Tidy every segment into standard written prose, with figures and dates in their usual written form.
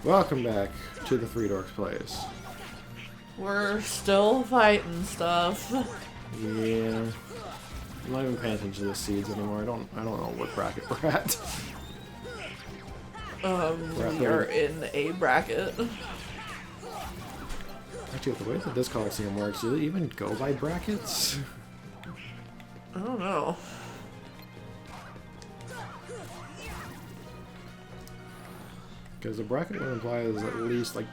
Welcome back to the Three Dorks Plays. We're still fighting stuff. Yeah. I'm not even paying attention to the seeds anymore. I don't know what bracket we're at. We are in a bracket. Actually, the way that this Coliseum works, does it even go by brackets? I don't know. Because the bracket would imply there's at least like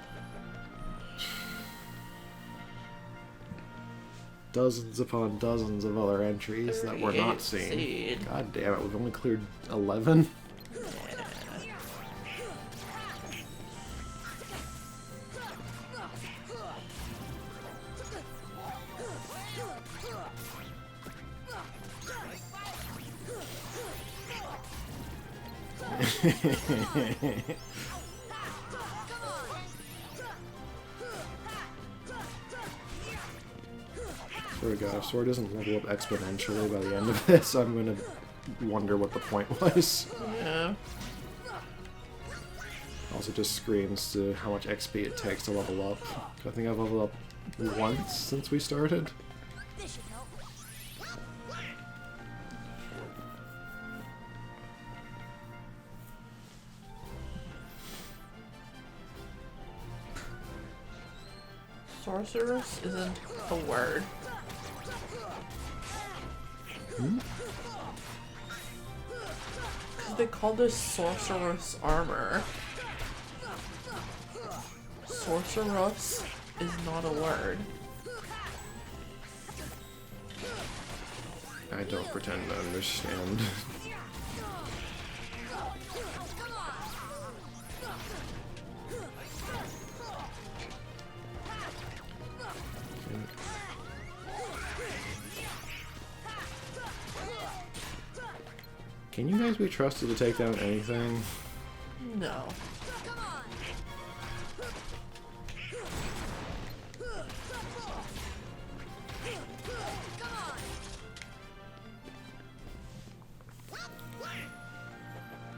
dozens upon dozens of other entries that we're not seeing. Seed. God damn it, we've only cleared 11. Swear to God, if Sword doesn't level up exponentially by the end of this, I'm gonna wonder what the point was. Yeah. Also just screams to how much XP it takes to level up. I think I've leveled up once since we started. Sorceress isn't a word. Because they call this sorceress armor. Sorceress is not a word. I don't pretend to understand. Can you guys be trusted to take down anything? No.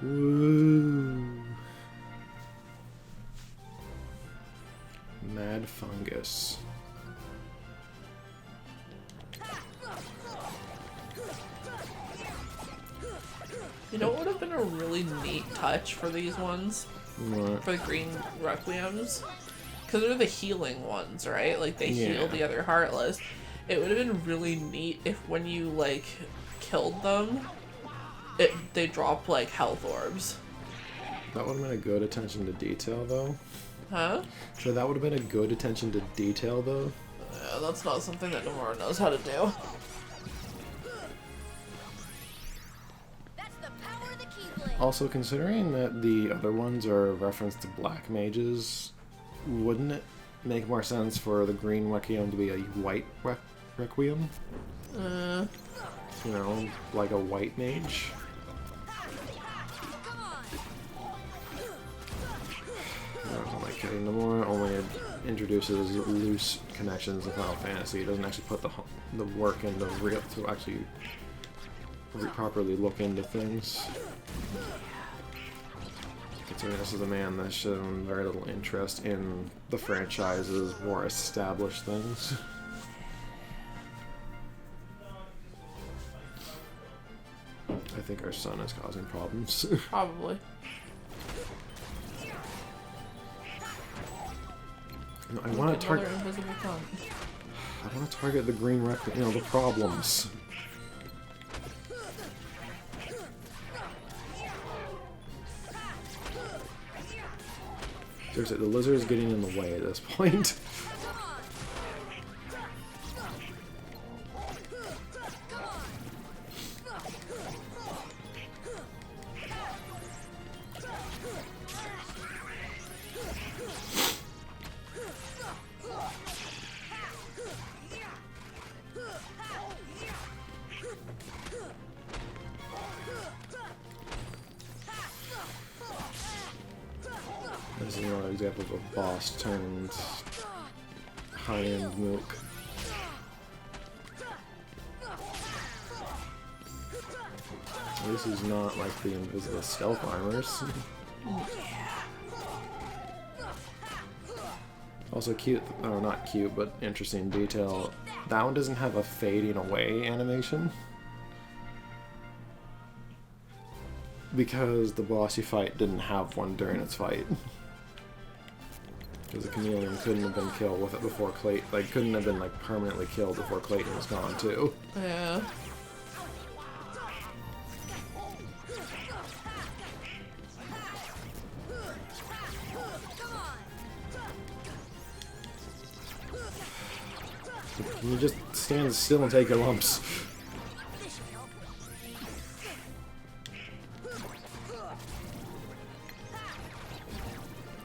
Woo! Mad fungus. You know what would have been a really neat touch for these ones? What? For the green requiems? Because they're the healing ones, right? Like, they Yeah. heal the other Heartless. It would have been really neat if when you, like, killed them, they drop, like, health orbs. That would have been a good attention to detail, though. Huh? So that would have been a good attention to detail, though. That's not something that Nomura knows how to do. Also, considering that the other ones are a reference to black mages, wouldn't it make more sense for the green requiem to be a white requiem? You know, like a white mage? No, I'm not kidding. The more only it introduces loose connections in Final Fantasy, it doesn't actually put the work into to actually properly look into things. Considering this is a man that's shown very little interest in the franchise's more established things. I think our son is causing problems. Probably. No, I want to target. Invisible tongue. I want to target the green record. You know, the problems. Seriously, the lizard is getting in the way at this point. This is another example of a boss turned high-end milk. This is not like the invisible stealth armors. Also cute, or not cute, but interesting detail. That one doesn't have a fading away animation. Because the boss you fight didn't have one during its fight. Because the chameleon couldn't have been killed with it before Clayton, like, couldn't have been, like, permanently killed before Clayton was gone, too. Yeah. Can you just stand still and take your lumps?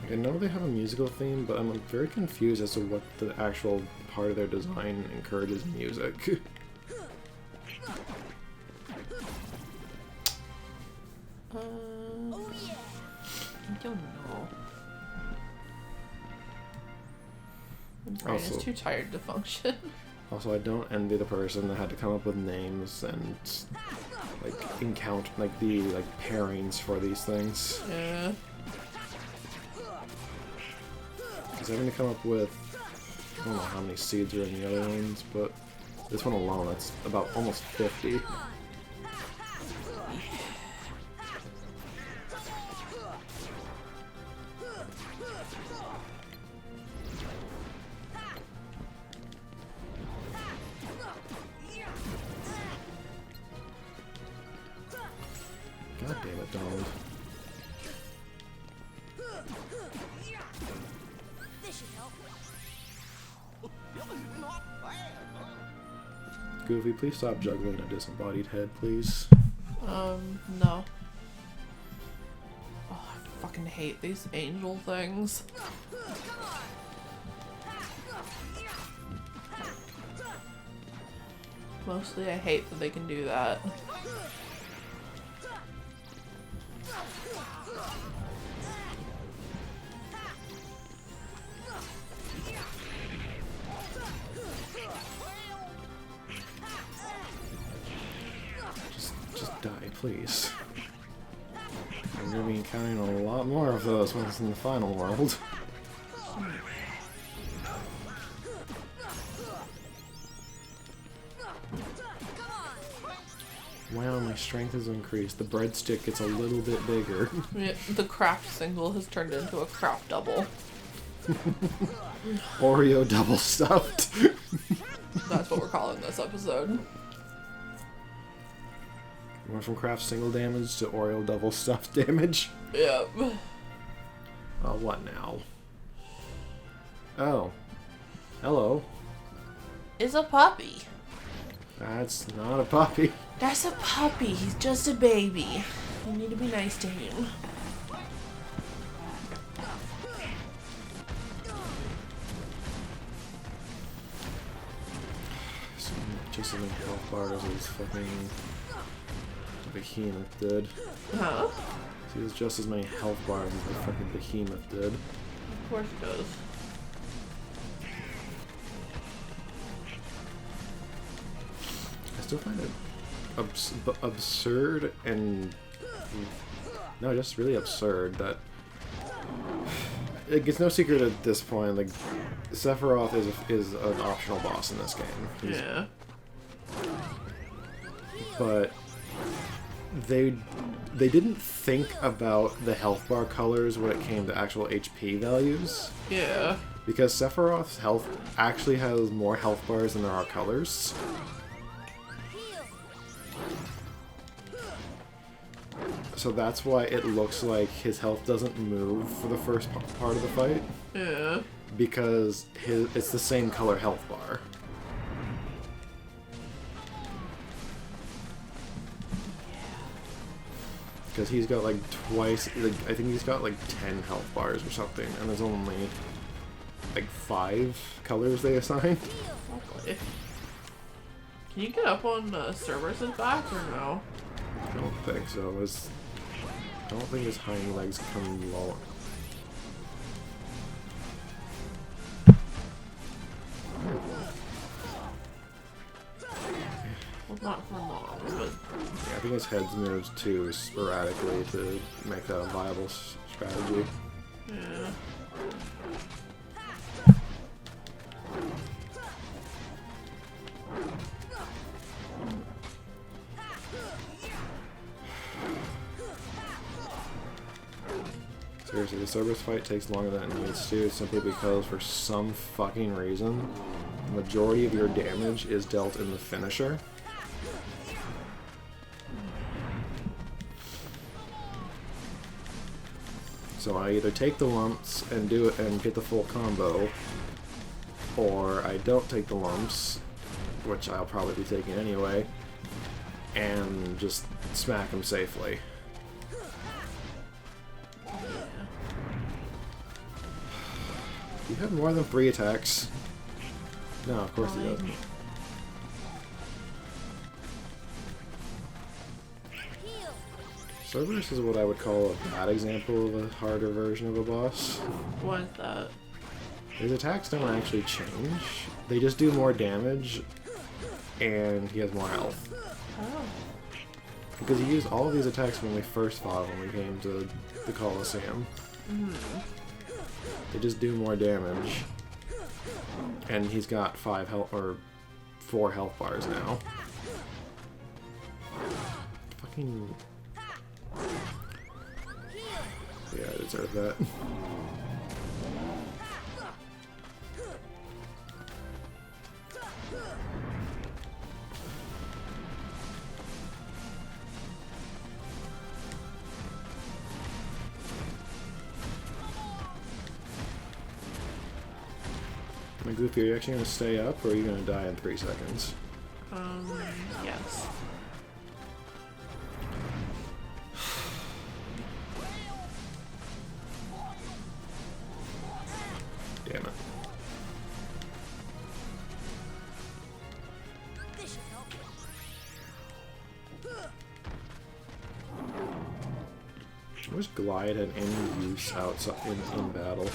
I know they have a musical theme, but I'm very confused as to what the actual part of their design encourages music. I don't know. My brain is too tired to function. Also, I don't envy the person that had to come up with names and like encounter like the pairings for these things. Yeah. Because having to come up with, I don't know how many seeds are in the other ones, but this one alone, that's about almost 50. God damn it, Donald. Goofy, please stop juggling a disembodied head, please. No. Oh, I fucking hate these angel things. Mostly I hate that they can do that. Just die, please. I'm gonna be encountering a lot more of those ones in the final world. Wow, my strength has increased. The breadstick gets a little bit bigger. Yeah, the craft single has turned into a craft double. Oreo double stuffed. That's what we're calling this episode. Went from craft single damage to Oreo double stuffed damage. Yep. Oh, what now? Oh. Hello. It's a puppy. That's not a puppy. That's a puppy. He's just a baby. You need to be nice to him. Just as many health bars as fucking Behemoth did. Huh? He has just as many health bars as the fucking Behemoth did. Of course it does. I still find it absurd and no, just really absurd that it's no secret at this point. Like Sephiroth is an optional boss in this game. Yeah. But they didn't think about the health bar colors when it came to actual HP values. Yeah. Because Sephiroth's health actually has more health bars than there are colors. So that's why it looks like his health doesn't move for the first part of the fight. Yeah. Because it's the same color health bar. Because he's got like twice, like, I think he's got like 10 health bars or something, and there's only like 5 colors they assign. Okay. Can you get up on Cerberus's back or no? I don't think so. I don't think his hind legs come lower. Well, not for long, but... Yeah, I think his head moves too sporadically to make that a viable strategy. Yeah. seriously, the Cerberus fight takes longer than it needs to, simply because for some fucking reason, the majority of your damage is dealt in the finisher. So I either take the lumps and do it and get the full combo, or I don't take the lumps, which I'll probably be taking anyway, and just smack him safely. You have more than 3 attacks. No, of course he doesn't. Cerberus is what I would call a bad example of a harder version of a boss. What is that? His attacks don't actually change. They just do more damage, and he has more health. Oh. Because he used all of these attacks when we first fought when we came to the Coliseum. They just do more damage. And he's got 5 health, or 4 health bars now. Fucking... Yeah, I deserve that. My Goofy, are you actually going to stay up, or are you going to die in 3 seconds? Yes. Damn it. I wish Glide had any use outside in battle.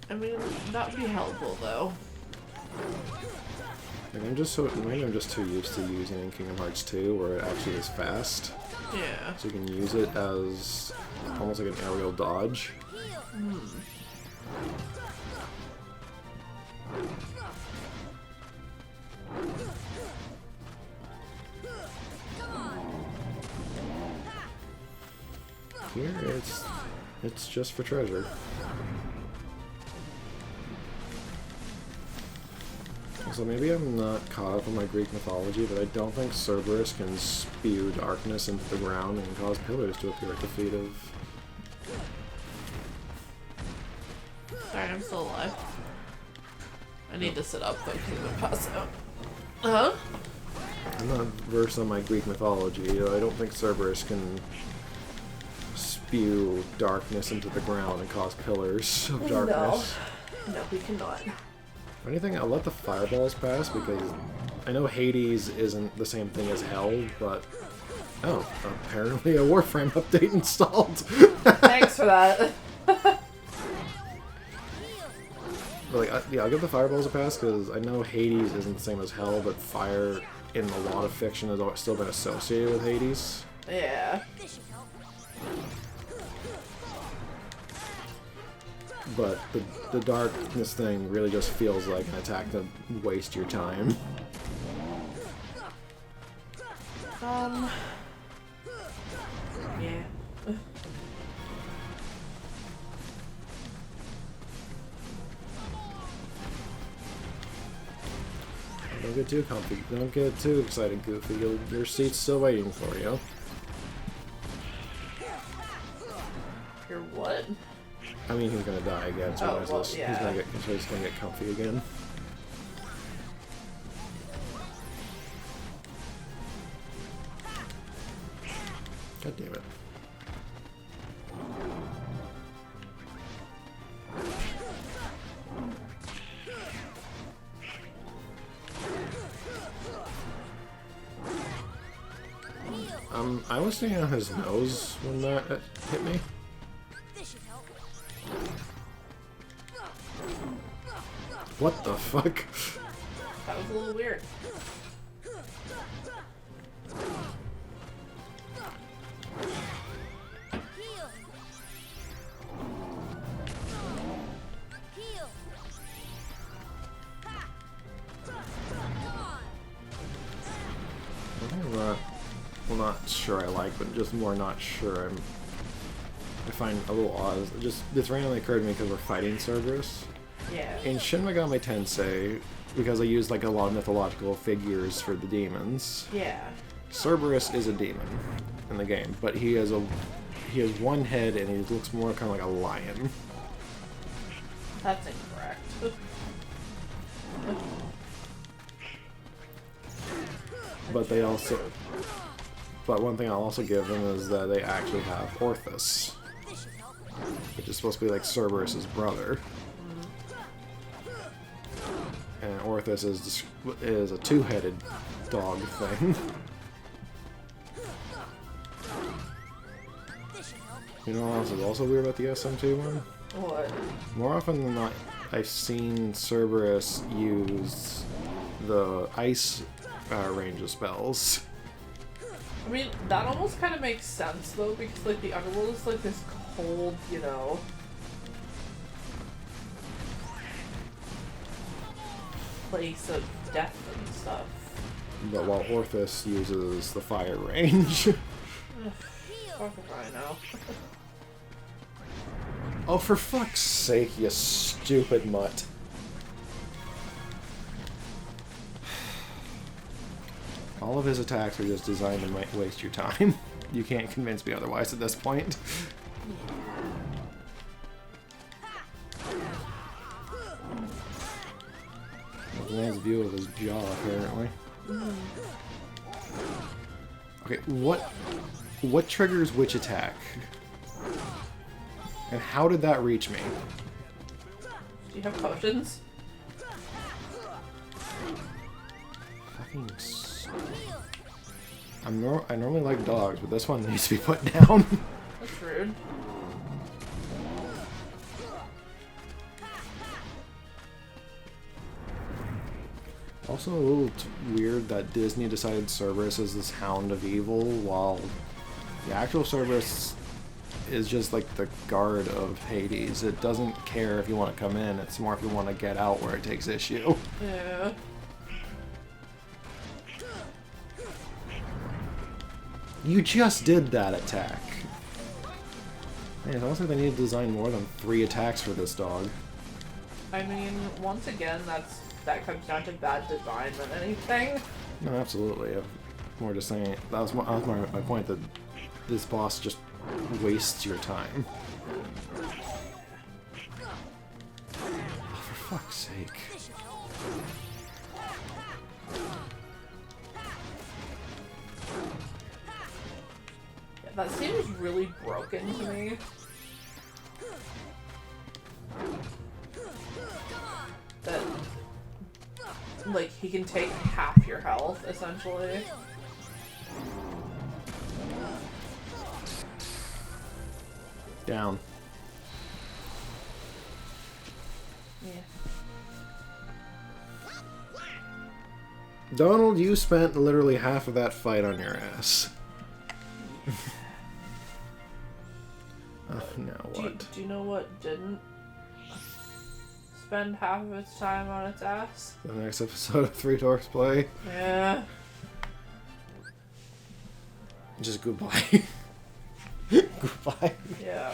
I mean, that would be helpful, though. Like, maybe I'm just too used to using it in Kingdom Hearts 2, where it actually is fast. Yeah. So you can use it as almost like an aerial dodge. Here, it's just for treasure. So maybe I'm not caught up in my Greek mythology, but I don't think Cerberus can spew darkness into the ground and cause pillars to appear at the feet of... Sorry, I'm still alive. I need to sit up though because I'm gonna pass out. Huh? I'm not versed on my Greek mythology. I don't think Cerberus can spew darkness into the ground and cause pillars of darkness. No, we cannot. If anything, I'll let the fireballs pass because I know Hades isn't the same thing as Hell, but oh, apparently a Warframe update installed. Thanks for that. But like, yeah, I'll give the fireballs a pass because I know Hades isn't the same as Hell, but fire in a lot of fiction has still been associated with Hades. Yeah. But the darkness thing really just feels like an attack to waste your time. Yeah. Don't get too comfy. Don't get too excited, Goofy. Your seat's still waiting for you. You're what? I mean, he's gonna die again, so yeah. he's gonna get comfy again. God damn it. I was standing on his nose when that hit me. What the fuck? That was a little weird. I'm not, well, not sure I like, but just more not sure I'm I find a little odd. This randomly occurred to me because we're fighting Cerberus. Yeah. In Shin Megami Tensei, because I used like a lot of mythological figures for the demons. Yeah. Cerberus is a demon in the game, but he has one head and he looks more kind of like a lion. That's incorrect. But one thing I'll also give them is that they actually have Orthus, which is supposed to be like Cerberus's brother. And Orthus is a two-headed dog thing. You know what else is also weird about the SMT one? What? More often than not, I've seen Cerberus use the ice range of spells. I mean, that almost kind of makes sense, though, because, like, the underworld is, like, this cold, you know... place of death and stuff. But while Orthus uses the fire range. Fuck if I know. Oh, for fuck's sake, you stupid mutt. All of his attacks are just designed to waste your time. You can't convince me otherwise at this point. A nice view of his jaw, apparently. Okay, what triggers which attack? And how did that reach me? Do you have potions? Fucking. I normally like dogs, but this one needs to be put down. That's rude. Also a little weird that Disney decided Cerberus is this hound of evil, while the actual Cerberus is just like the guard of Hades. It doesn't care if you want to come in, it's more if you want to get out where it takes issue. Yeah. You just did that attack. Man, it almost like they need to design more than 3 attacks for this dog. I mean, once again, that comes down to bad design than anything. No, absolutely. I'm more just saying, that was my point, that this boss just wastes your time. Oh, for fuck's sake. Yeah, that seems really broken to me. That, like, he can take half your health, essentially. Down. Yeah. Donald, you spent literally half of that fight on your ass. Now what? Do you know what didn't spend half of its time on its ass? The next episode of Three Dorks Play. Yeah. Just goodbye. Goodbye. Yeah.